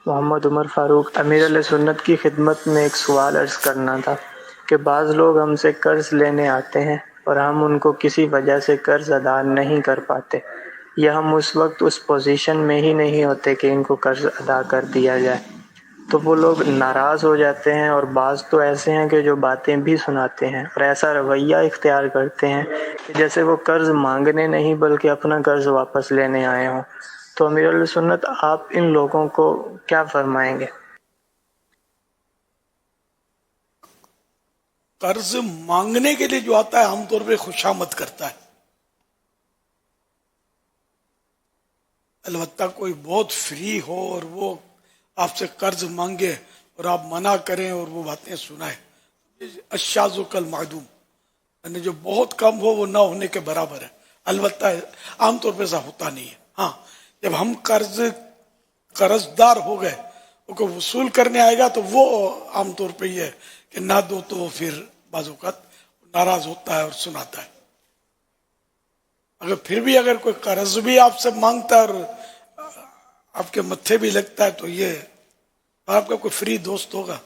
محمد عمر فاروق۔ امیر علیہ سنت کی خدمت میں ایک سوال عرض کرنا تھا کہ بعض لوگ ہم سے قرض لینے آتے ہیں اور ہم ان کو کسی وجہ سے قرض ادا نہیں کر پاتے، یا ہم اس وقت اس پوزیشن میں ہی نہیں ہوتے کہ ان کو قرض ادا کر دیا جائے، تو وہ لوگ ناراض ہو جاتے ہیں، اور بعض تو ایسے ہیں کہ جو باتیں بھی سناتے ہیں اور ایسا رویہ اختیار کرتے ہیں کہ جیسے وہ قرض مانگنے نہیں بلکہ اپنا قرض واپس لینے آئے ہوں۔ تو امیر علیہ سنت، آپ ان لوگوں کو کیا فرمائیں گے؟ قرض مانگنے کے لیے جو آتا ہے عام طور پہ خوشامد کرتا ہے، البتہ کوئی بہت فری ہو اور وہ آپ سے قرض مانگے اور آپ منع کریں اور وہ باتیں سنائیں، الشاذ کالمعدوم، یعنی جو بہت کم ہو وہ نہ ہونے کے برابر ہے۔ البتہ عام طور پہ ایسا ہوتا نہیں ہے۔ ہاں، جب ہم قرض دار ہو گئے، وہ کو وصول کرنے آئے گا تو وہ عام طور پہ یہ ہے کہ نہ دو تو پھر بعض اوقات ناراض ہوتا ہے اور سناتا ہے۔ اگر پھر بھی اگر کوئی قرض بھی آپ سے مانگتا ہے اور آپ کے متھے بھی لگتا ہے تو یہ آپ کا کوئی فری دوست ہوگا،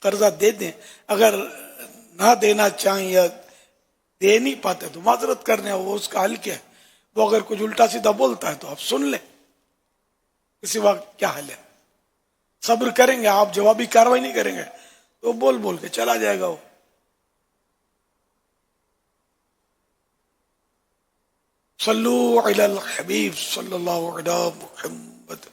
قرضہ دے دیں۔ اگر نہ دینا چاہیں یا دے نہیں پاتے تو معذرت کرنے، وہ اس کا حل کیا ہے؟ وہ اگر کچھ الٹا سیدھا بولتا ہے تو آپ سن لیں، اسی وقت کیا حل ہے؟ صبر کریں گے، آپ جوابی کاروائی نہیں کریں گے تو بول بول کے چلا جائے گا وہ۔ صلو علی الحبیب صلی اللہ علیہ محمد۔